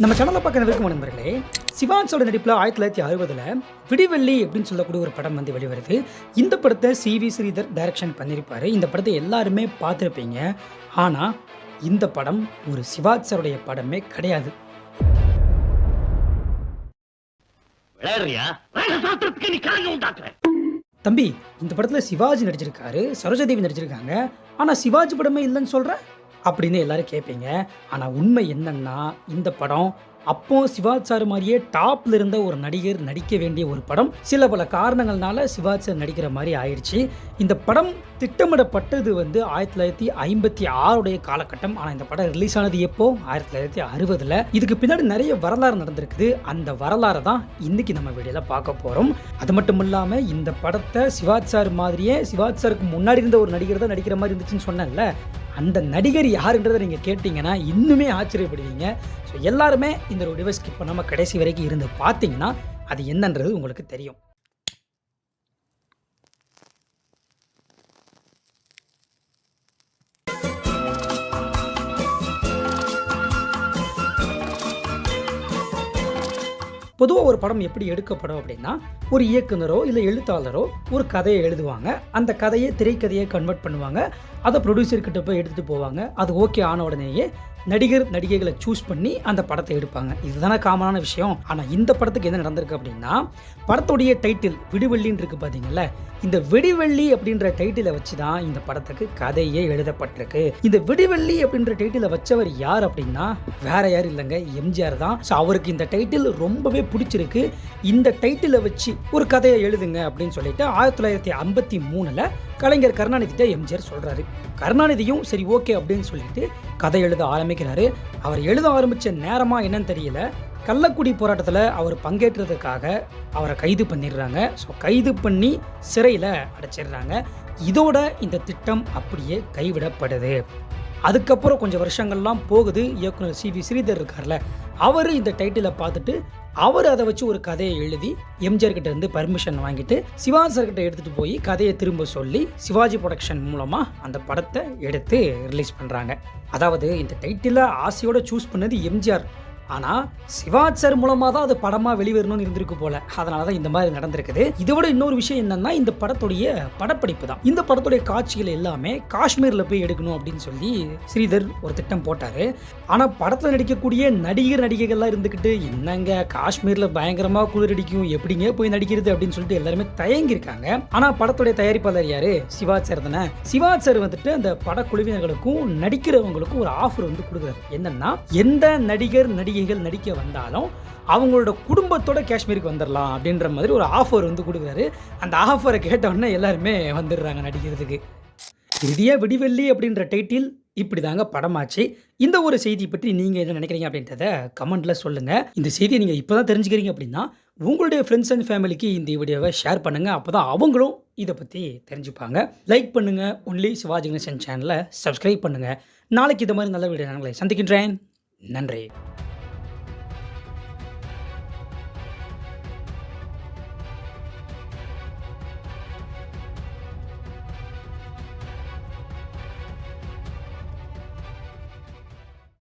நம்ம சேனலை பார்க்க விருக்கும் நண்பர்களே, சிவான்ஸோட நடிப்பில் 1960 விடிவெள்ளி அப்படின்னு சொல்லக்கூடிய ஒரு படம் வந்து வெளிவருது. இந்த படத்தை சி.வி. ஸ்ரீதர் டைரக்ஷன் பண்ணியிருப்பாரு. இந்த படத்தை எல்லாருமே பார்த்துருப்பீங்க. ஆனால் இந்த படம் ஒரு சிவாஜியோடைய படமே கிடையாது. தம்பி, இந்த படத்தில் சிவாஜி நடிச்சிருக்காரு, சரோஜாதேவி நடிச்சிருக்காங்க. ஆனால் சிவாஜி படமே இல்லைன்னு சொல்கிற அப்படின்னு எல்லாரும் கேட்பீங்க. ஆனால் உண்மை என்னன்னா, இந்த படம் அப்போ சிவாஜி சார் மாதிரியே டாப்ல இருந்த ஒரு நடிகர் நடிக்க வேண்டிய ஒரு படம். சில பல காரணங்கள்னால சிவாஜி சார் நடிக்கிற மாதிரி ஆயிடுச்சு. இந்த படம் திட்டமிடப்பட்டது வந்து 1956 காலகட்டம். ஆனால் இந்த படம் ரிலீஸ் ஆனது எப்போ? 1960. இதுக்கு பின்னாடி நிறைய வரலாறு நடந்திருக்குது. அந்த வரலாறை தான் இன்னைக்கு நம்ம வீடியோல பார்க்க போறோம். அது மட்டும் இல்லாம இந்த படத்தை சிவாஜி சார் மாதிரியே சிவாஜி சாருக்கு முன்னாடி இருந்த ஒரு நடிகர் தான் நடிக்கிற மாதிரி இருந்துச்சுன்னு சொன்னேன்ல, அந்த நடிகர் யாருன்றதை நீங்கள் கேட்டிங்கன்னா இன்னுமே ஆச்சரியப்படுவீங்க. ஸோ எல்லாருமே இந்த வீடியோவை ஸ்கிப் பண்ணாமல் கடைசி வரைக்கும் இருந்து பார்த்தீங்கன்னா அது என்னன்றது உங்களுக்கு தெரியும். பொதுவாக ஒரு படம் எப்படி எடுக்கப்படும் அப்படின்னா, ஒரு இயக்குனரோ இல்லை எழுத்தாளரோ ஒரு கதையை எழுதுவாங்க. அந்த கதையை திரைக்கதையை கன்வெர்ட் பண்ணுவாங்க. அதை ப்ரொடியூசர்கிட்ட போய் எடுத்துகிட்டு போவாங்க. அது ஓகே ஆன உடனேயே நடிகர் நடிகைகளை சூஸ் பண்ணி அந்த படத்தை எடுப்பாங்க. இதுதானே காமனான விஷயம். ஆனால் இந்த படத்துக்கு என்ன நடந்திருக்கு அப்படின்னா, படத்துடைய டைட்டில் விடிவெள்ளின்னு இருக்குது பார்த்தீங்களா, இந்த விடிவெள்ளி அப்படின்ற டைட்டிலை வச்சு தான் இந்த படத்துக்கு கதையே எழுதப்பட்டிருக்கு. இந்த விடிவெள்ளி அப்படின்ற டைட்டிலை வச்சவர் யார் அப்படின்னா வேற யாரும் இல்லைங்க, எம்ஜிஆர் தான். ஸோ அவருக்கு இந்த டைட்டில் ரொம்பவே பிடிச்சிருக்கு. இந்த டைட்டிலை வச்சு ஒரு கதையை எழுதுங்க அப்படின்னு சொல்லிட்டு 1953 கலைஞர் கருணாநிதிட்ட எம்ஜிஆர் சொல்றாரு. கருணாநிதியும் சரி ஓகே அப்படின்னு சொல்லிட்டு கதை எழுத ஆரம்பிக்கிறாரு. அவர் எழுத ஆரம்பிச்ச நேரமா என்னன்னு தெரியல, கள்ளக்குடி போராட்டத்தில் அவர் பங்கேற்றதுக்காக அவரை கைது பண்ணிடுறாங்க. ஸோ கைது பண்ணி சிறையில் அடைச்சிடுறாங்க. இதோட இந்த திட்டம் அப்படியே கைவிடப்படுது. அதுக்கப்புறம் கொஞ்சம் வருஷங்கள்லாம் போகுது. இயக்குனர் சி.வி. ஸ்ரீதர் இருக்கார்ல, அவர் இந்த டைட்டிலை பார்த்துட்டு அவர் அதை வச்சு ஒரு கதையை எழுதி எம்ஜிஆர் கிட்ட இருந்து பர்மிஷன் வாங்கிட்டு சிவாஜி சார் கிட்ட எடுத்துகிட்டு போய் கதையை திரும்ப சொல்லி சிவாஜி ப்ரொடக்ஷன் மூலமாக அந்த படத்தை எடுத்து ரிலீஸ் பண்ணுறாங்க. அதாவது இந்த டைட்டிலை ஆசையோடு சூஸ் பண்ணது எம்ஜிஆர். ஆனால் சிவாஜி சார் மூலமாக தான் அது படமாக வெளிவரணும்னு இருந்திருக்கு போல. அதனால தான் இந்த மாதிரி நடந்திருக்குது. இதோட இன்னொரு விஷயம் என்னன்னா, இந்த படத்துடைய படப்பிடிப்பு தான். இந்த படத்துடைய காட்சிகள் எல்லாமே காஷ்மீரில் போய் எடுக்கணும் அப்படின்னு சொல்லி ஸ்ரீதர் ஒரு திட்டம் போட்டார். ஆனால் படத்தில் நடிக்கக்கூடிய நடிகர் நடிகைகள்லாம் இருந்துக்கிட்டு, என்னங்க காஷ்மீரில் பயங்கரமாக குளிர் அடிக்கும், எப்படிங்க போய் நடிக்கிறது அப்படின்னு சொல்லிட்டு எல்லாருமே தயங்கியிருக்காங்க. ஆனால் படத்துடைய தயாரிப்பாளர் யாரு? சிவாஜி சார் தானே. சிவாஜி சார் வந்துட்டு அந்த படக்குழுவினர்களுக்கும் நடிக்கிறவங்களுக்கும் ஒரு ஆஃபர் வந்து கொடுக்குறாரு. என்னன்னா, எந்த நடிகர் நடிக்க வந்தாலும் அவங்களோட குடும்பத்தோட காஷ்மீருக்கு வந்துடலாம் அப்படின்ற மாதிரி ஒரு ஆஃபர் வந்து கொடுக்குறாரு. அந்த ஆஃபரை கேட்டவுடனே எல்லாருமே வந்துடுறாங்க நடிக்கிறதுக்கு. இறுதியாக விடிவெள்ளி அப்படின்ற டைட்டில் இப்படி தாங்க படமாச்சு. இந்த ஒரு செய்தி பற்றி நீங்கள் என்ன நினைக்கிறீங்க அப்படின்றத கமெண்ட்டில் சொல்லுங்கள். இந்த செய்தியை நீங்கள் இப்போ தான் தெரிஞ்சுக்கிறீங்க அப்படின்னா உங்களுடைய ஃப்ரெண்ட்ஸ் அண்ட் ஃபேமிலிக்கு இந்த வீடியோவை ஷேர் பண்ணுங்கள். அப்போ தான் அவங்களும் இதை பற்றி தெரிஞ்சுப்பாங்க. லைக் பண்ணுங்கள். ஒன்லி சிவாஜி கணேசன் சேனலை சப்ஸ்கிரைப் பண்ணுங்கள். நாளைக்கு இந்த மாதிரி நல்ல வீடியோ நாங்களே சந்திக்கின்றேன். நன்றி.